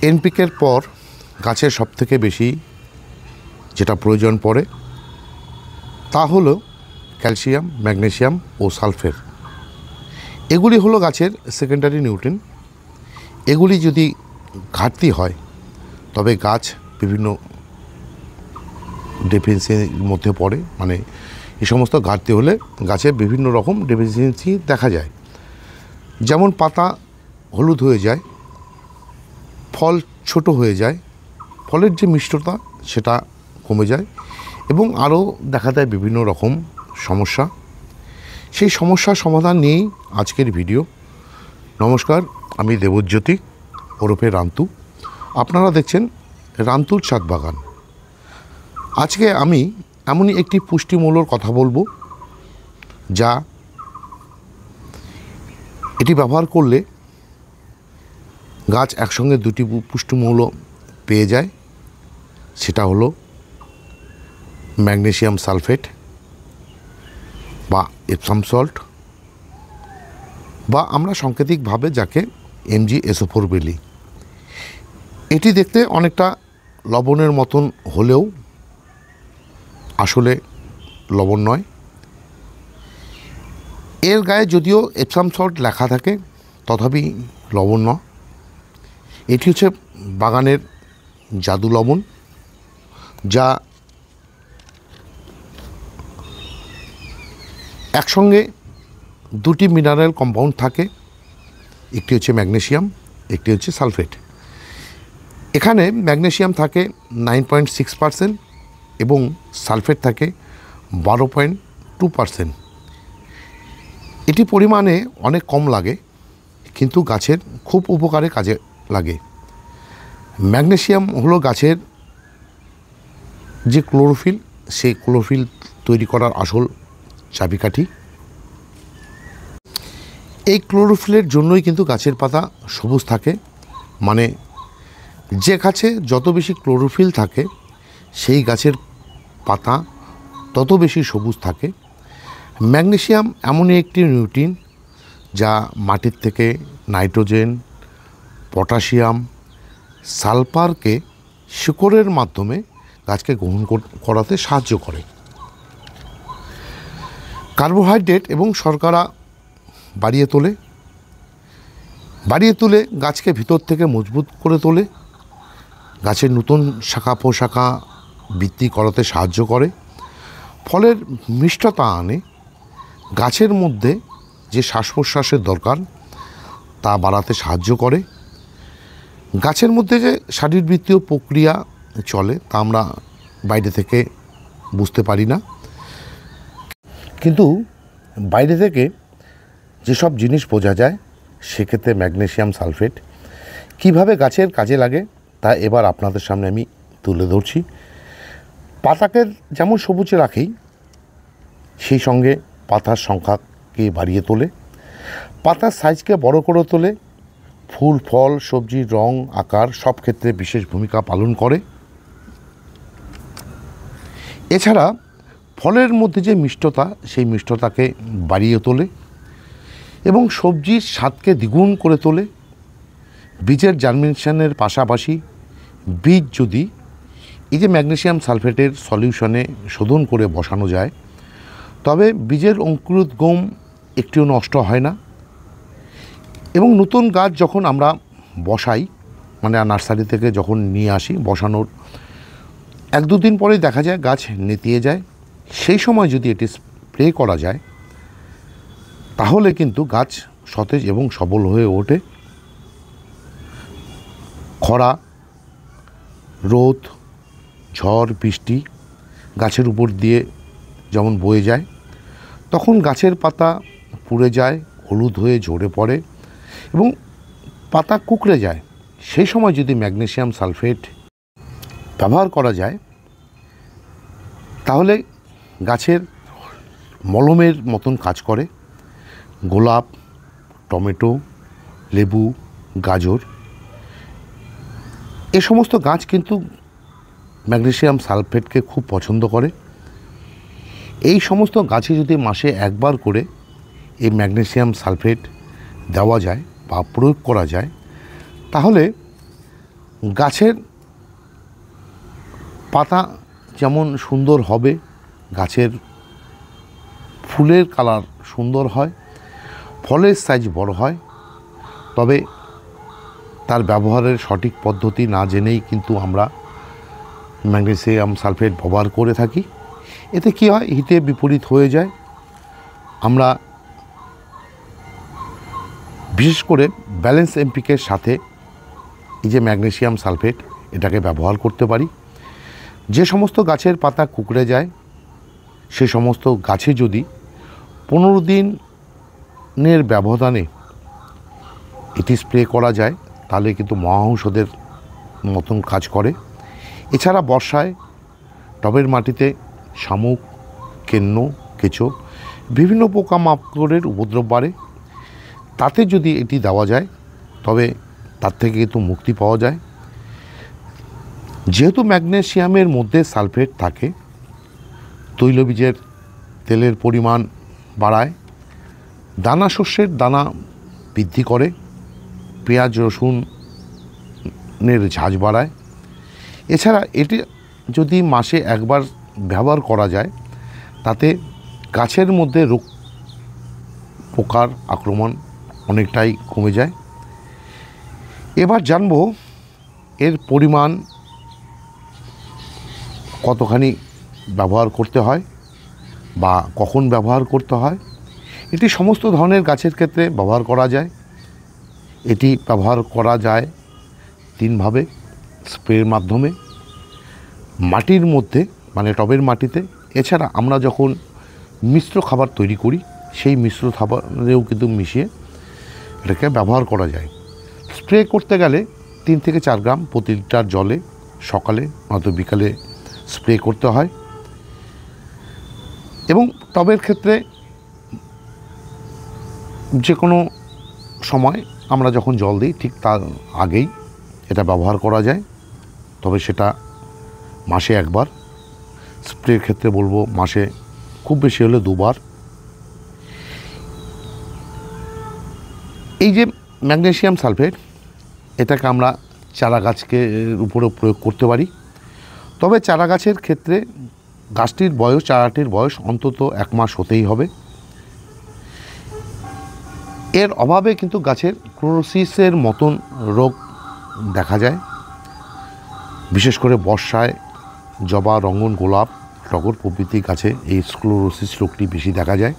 এনপিকের পর গাছের সবথেকে বেশি যেটা প্রয়োজন পড়ে তা হলো ক্যালসিয়াম, ম্যাগনেসিয়াম ও সালফেট। এগুলি হলো গাছের সেকেন্ডারি নিউট্রিয়েন্ট। এগুলি যদি ঘাটতি হয় তবে গাছ বিভিন্ন ডেফিসিয়েন্সির মধ্যে পড়ে। মানে এই সমস্ত ঘাটতি হলে গাছে বিভিন্ন রকম ডেফিসিয়েন্সি দেখা যায়, যেমন পাতা হলুদ হয়ে যায়, ফল ছোট হয়ে যায়, ফলের যে মিষ্টতা সেটা কমে যায় এবং আরও দেখা দেয় বিভিন্ন রকম সমস্যা। সেই সমস্যার সমাধান নিয়েই আজকের ভিডিও। নমস্কার, আমি দেবজ্যোতি ওরফে রান্তু। আপনারা দেখছেন রান্তুর ছাদ বাগান। আজকে আমি এমনই একটি পুষ্টিমূলক কথা বলবো যা এটি ব্যবহার করলে গাছ একসঙ্গে দুটি পুষ্টিমূল্য পেয়ে যায়। সেটা হলো ম্যাগনেসিয়াম সালফেট বা এপসাম সল্ট, বা আমরা সাংকেতিকভাবে যাকে MgSO4 বলি। এটি দেখতে অনেকটা লবণের মতন হলেও আসলে লবণ নয়। এর গায়ে যদিও এপসাম সল্ট লেখা থাকে তথাপি লবণ নয়। এটি হচ্ছে বাগানের জাদু লবণ, যা একসঙ্গে দুটি মিনারেল কম্পাউন্ড থাকে, একটি হচ্ছে ম্যাগনেসিয়াম, একটি হচ্ছে সালফেট। এখানে ম্যাগনেসিয়াম থাকে 9.6% এবং সালফেট থাকে 12.2%। এটি পরিমাণে অনেক কম লাগে কিন্তু গাছের খুব উপকারে কাজে লাগে। ম্যাগনেসিয়াম হলো গাছের যে ক্লোরোফিল, সেই ক্লোরোফিল তৈরি করার আসল চাবিকাঠি। এই ক্লোরোফিলের জন্যই কিন্তু গাছের পাতা সবুজ থাকে। মানে যে গাছে যত বেশি ক্লোরোফিল থাকে সেই গাছের পাতা তত বেশি সবুজ থাকে। ম্যাগনেসিয়াম এমনই একটি নিউট্রিয়েন্ট যা মাটির থেকে নাইট্রোজেন, পটাশিয়াম, সালফারকে শিকড়ের মাধ্যমে গাছকে গ্রহণ করাতে সাহায্য করে। কার্বোহাইড্রেট এবং শর্করা বাড়িয়ে তোলে গাছকে ভিতর থেকে মজবুত করে তোলে, গাছের নতুন শাখা প্রশাখা বৃদ্ধি করাতে সাহায্য করে, ফলের মিষ্টতা আনে, গাছের মধ্যে যে শ্বাস প্রশ্বাসের দরকার তা বাড়াতে সাহায্য করে। গাছের মধ্যে যে শারীরবৃত্তীয় প্রক্রিয়া চলে তা আমরা বাইরে থেকে বুঝতে পারি না, কিন্তু বাইরে থেকে যেসব জিনিস বোঝা যায় সেক্ষেত্রে ম্যাগনেসিয়াম সালফেট কিভাবে গাছের কাজে লাগে তা এবার আপনাদের সামনে আমি তুলে ধরছি। পাতাকে যেমন সবুজে রাখেই সেই সঙ্গে পাতার সংখ্যাকে বাড়িয়ে তোলে, পাতার সাইজকে বড় করে তোলে, ফুল, ফল, সবজির রং, আকার সব ক্ষেত্রে বিশেষ ভূমিকা পালন করে। এছাড়া ফলের মধ্যে যে মিষ্টতা সেই মিষ্টতাকে বাড়িয়ে তোলে এবং সবজির স্বাদকে দ্বিগুণ করে তোলে। বীজের জার্মিনেশনের পাশাপাশি বীজ যদি এই যে ম্যাগনেসিয়াম সালফেটের সলিউশনে শোধন করে বসানো যায় তবে বীজের অঙ্কুরোদ্গম একটিও নষ্ট হয় না। এবং নতুন গাছ যখন আমরা বসাই, মানে নার্সারি থেকে যখন নিয়ে আসি, বসানোর 1-2 দিন পরেই দেখা যায় গাছ নেতিয়ে যায়। সেই সময় যদি এটি স্প্রে করা যায় তাহলে কিন্তু গাছ সতেজ এবং সবল হয়ে ওঠে। খরা, রোদ, ঝড়, বৃষ্টি গাছের উপর দিয়ে যেমন বয়ে যায় তখন গাছের পাতা পুড়ে যায়, হলুদ হয়ে ঝরে পড়ে এবং পাতা কুঁকড়ে যায়। সেই সময় যদি ম্যাগনেসিয়াম সালফেট ব্যবহার করা যায় তাহলে গাছের মলমের মতন কাজ করে। গোলাপ, টমেটো, লেবু, গাজর এ সমস্ত গাছ কিন্তু ম্যাগনেসিয়াম সালফেটকে খুব পছন্দ করে। এই সমস্ত গাছে যদি মাসে একবার করে এই ম্যাগনেসিয়াম সালফেট দেওয়া যায় বা প্রয়োগ করা যায় তাহলে গাছের পাতা যেমন সুন্দর হবে, গাছের ফুলের কালার সুন্দর হয়, ফলের সাইজ বড় হয়, তবে তার ব্যবহারের সঠিক পদ্ধতি না জেনেই কিন্তু আমরা ম্যাগনেসিয়াম সালফেট ব্যবহার করে থাকি। এতে কী হয়, হিতে বিপরীত হয়ে যায়। আমরা বিশেষ করে ব্যালেন্স এমপিকের সাথে এই যে ম্যাগনেসিয়াম সালফেট এটাকে ব্যবহার করতে পারি। যে সমস্ত গাছের পাতা কুঁকড়ে যায় সে সমস্ত গাছে যদি 15 দিনের ব্যবধানে এটি স্প্রে করা যায় তাহলে কিন্তু মহাঔষধের মতন কাজ করে। এছাড়া বর্ষায় টবের মাটিতে শামুক, কেন্ন, কেঁচো বিভিন্ন পোকামাকড়ের উপদ্রব বাড়ে। তাতে যদি এটি দেওয়া যায় তবে তার থেকে কিন্তু মুক্তি পাওয়া যায়। যেহেতু ম্যাগনেসিয়ামের মধ্যে সালফেট থাকে, তৈলবীজের তেলের পরিমাণ বাড়ায়, দানা শস্যের দানা বৃদ্ধি করে, পেঁয়াজ রসুনের ঝাঁজ বাড়ায়। এছাড়া এটি যদি মাসে একবার ব্যবহার করা যায় তাতে গাছের মধ্যে রোগ পোকার আক্রমণ অনেকটাই কমে যায়। এবার জানব এর পরিমাণ কতখানি ব্যবহার করতে হয় বা কখন ব্যবহার করতে হয়। এটি সমস্ত ধরনের গাছের ক্ষেত্রে ব্যবহার করা যায়। এটি ব্যবহার করা যায় 3 ভাবে। স্প্রের মাধ্যমে, মাটির মধ্যে মানে টবের মাটিতে, এছাড়া আমরা যখন মিশ্র খাবার তৈরি করি সেই মিশ্র খাবারেও কিন্তু মিশিয়ে এটাকে ব্যবহার করা যায়। স্প্রে করতে গেলে 3 থেকে 4 গ্রাম প্রতি লিটার জলে সকালে নয়তো বিকালে স্প্রে করতে হয়। এবং টবের ক্ষেত্রে যে কোনো সময় আমরা যখন জল দিই ঠিক তার আগেই এটা ব্যবহার করা যায়, তবে সেটা মাসে একবার। স্প্রের ক্ষেত্রে বলবো মাসে খুব বেশি হলে 2 বার। এই যে ম্যাগনেসিয়াম সালফেট এটাকে আমরা চারা গাছকে উপরেও প্রয়োগ করতে পারি। তবে চারা গাছের ক্ষেত্রে গাছটির বয়স, চারাটির বয়স অন্তত 1 মাস হতেই হবে। এর অভাবে কিন্তু গাছের ক্লোরোসিসের মতন রোগ দেখা যায়। বিশেষ করে বর্ষায় জবা, রঙ্গন, গোলাপ, টগর প্রভৃতি গাছে এই স্ক্লেরোসিস রোগটি বেশি দেখা যায়।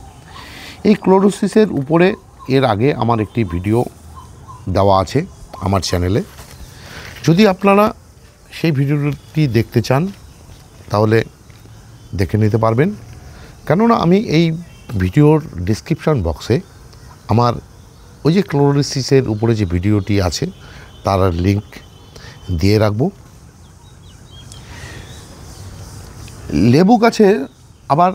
এই ক্লোরোসিসের উপরে এর আগে আমার একটি ভিডিও দেওয়া আছে আমার চ্যানেলে। যদি আপনারা সেই ভিডিওটি দেখতে চান তাহলে দেখে নিতে পারবেন, কেননা আমি এই ভিডিওর ডেসক্রিপশন বক্সে আমার ওই যে ক্লোরোসিসের উপরে যে ভিডিওটি আছে তার লিঙ্ক দিয়ে রাখব। লেবু গাছে আবার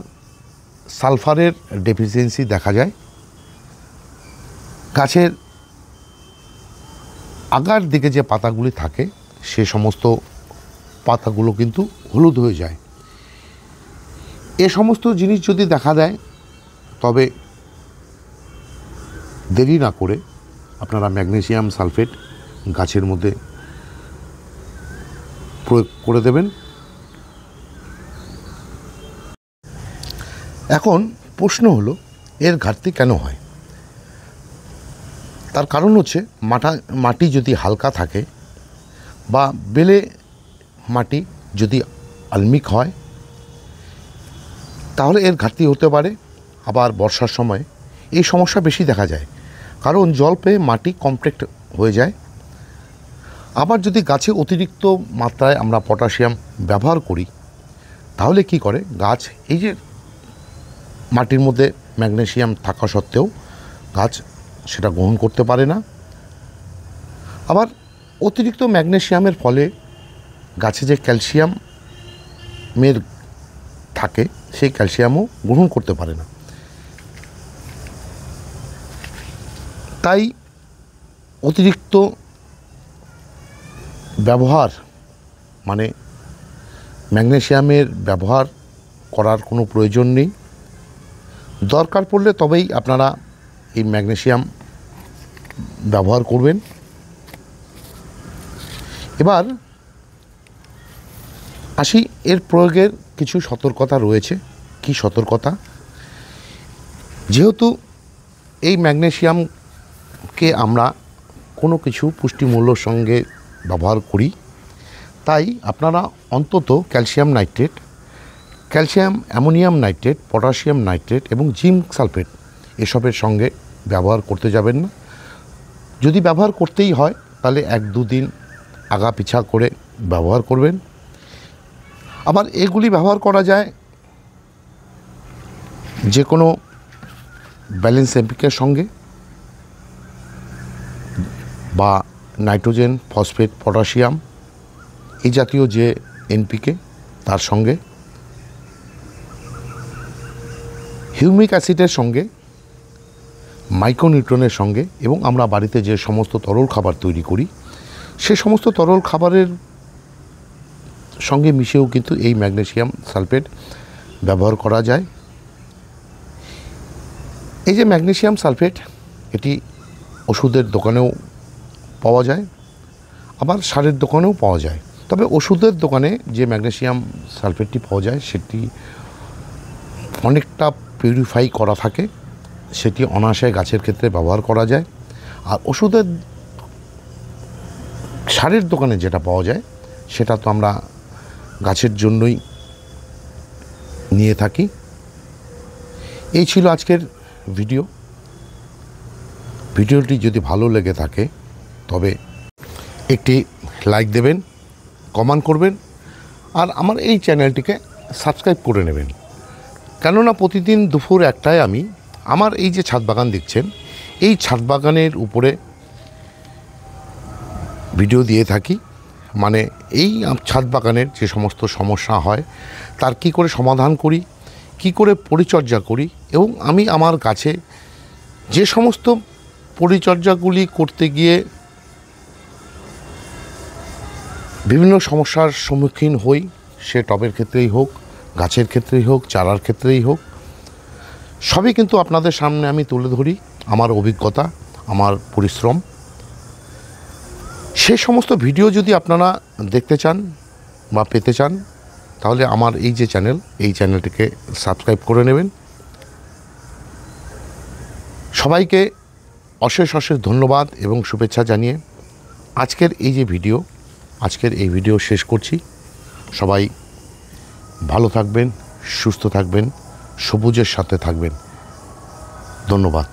সালফারের ডেফিসিয়েন্সি দেখা যায়। গাছের আগার দিকে যে পাতাগুলি থাকে সে সমস্ত পাতাগুলো কিন্তু হলুদ হয়ে যায়। এ সমস্ত জিনিস যদি দেখা দেয় তবে দেরি না করে আপনারা ম্যাগনেসিয়াম সালফেট গাছের মধ্যে প্রয়োগ করে দেবেন। এখন প্রশ্ন হলো এর ঘাটতি কেন হয়? তার কারণ হচ্ছে মাটি যদি হালকা থাকে বা বেলে মাটি যদি আলমিক হয় তাহলে এর ঘাটতি হতে পারে। আবার বর্ষার সময় এই সমস্যা বেশি দেখা যায়, কারণ জল পেয়ে মাটি কমপ্লেক্ট হয়ে যায়। আবার যদি গাছে অতিরিক্ত মাত্রায় আমরা পটাশিয়াম ব্যবহার করি তাহলে কি করে, গাছ এই যে মাটির মধ্যে ম্যাগনেসিয়াম থাকা সত্ত্বেও গাছ সেটা গ্রহণ করতে পারে না। আবার অতিরিক্ত ম্যাগনেসিয়ামের ফলে গাছে যে ক্যালসিয়ামের থাকে সেই ক্যালসিয়ামও গ্রহণ করতে পারে না। তাই অতিরিক্ত ব্যবহার মানে ম্যাগনেসিয়ামের ব্যবহার করার কোনো প্রয়োজন নেই। দরকার পড়লে তবেই আপনারা এই ম্যাগনেসিয়াম ব্যবহার করবেন। এবার আসি এর প্রয়োগের কিছু সতর্কতা রয়েছে। কি সতর্কতা? যেহেতু এই ম্যাগনেসিয়ামকে আমরা কোনো কিছু পুষ্টিমূল্যর সঙ্গে ব্যবহার করি, তাই আপনারা অন্তত calcium nitrate, calcium ammonium nitrate, potassium nitrate এবং জিঙ্ক সালফেট এসবের সঙ্গে ব্যবহার করতে যাবেন না। যদি ব্যবহার করতেই হয় তাহলে 1-2 দিন আগা পিছা করে ব্যবহার করবেন। আবার এগুলি ব্যবহার করা যায় যে কোনো ব্যালেন্স এমপিকের সঙ্গে বা নাইট্রোজেন, ফসফেট, পটাশিয়াম এই জাতীয় যে এনপিকে তার সঙ্গে, হিউমিক অ্যাসিডের সঙ্গে, মাইক্রোনিউট্রনের সঙ্গে, এবং আমরা বাড়িতে যে সমস্ত তরল খাবার তৈরি করি সে সমস্ত তরল খাবারের সঙ্গে মিশেও কিন্তু এই ম্যাগনেসিয়াম সালফেট ব্যবহার করা যায়। এই যে ম্যাগনেসিয়াম সালফেট, এটি ওষুধের দোকানেও পাওয়া যায়, আবার সারের দোকানেও পাওয়া যায়। তবে ওষুধের দোকানে যে ম্যাগনেসিয়াম সালফেটটি পাওয়া যায় সেটি অনেকটা পিউরিফাই করা থাকে, সেটি অনায়াসে গাছের ক্ষেত্রে ব্যবহার করা যায়। আর ওষুধের সারের দোকানে যেটা পাওয়া যায় সেটা তো আমরা গাছের জন্যই নিয়ে থাকি। এই ছিল আজকের ভিডিওটি যদি ভালো লেগে থাকে তবে একটি লাইক দেবেন, কমেন্ট করবেন, আর আমার এই চ্যানেলটিকে সাবস্ক্রাইব করে নেবেন। কেননা প্রতিদিন দুপুর 1টায় আমি আমার এই যে ছাদ বাগান দেখছেন এই ছাদ বাগানের উপরে ভিডিও দিয়ে থাকি। মানে এই ছাদ বাগানের যে সমস্ত সমস্যা হয় তার কি করে সমাধান করি, কি করে পরিচর্যা করি, এবং আমি আমার গাছে যে সমস্ত পরিচর্যাগুলি করতে গিয়ে বিভিন্ন সমস্যার সম্মুখীন হই, সে টবের ক্ষেত্রেই হোক, গাছের ক্ষেত্রেই হোক, চারার ক্ষেত্রেই হোক, সবই কিন্তু আপনাদের সামনে আমি তুলে ধরি। আমার অভিজ্ঞতা, আমার পরিশ্রম, সে সমস্ত ভিডিও যদি আপনারা দেখতে চান বা পেতে চান তাহলে আমার এই যে চ্যানেল, এই চ্যানেলটিকে সাবস্ক্রাইব করে নেবেন। সবাইকে অশেষ ধন্যবাদ এবং শুভেচ্ছা জানিয়ে আজকের এই ভিডিও শেষ করছি। সবাই ভালো থাকবেন, সুস্থ থাকবেন, সবুজের সাথে থাকবেন। ধন্যবাদ।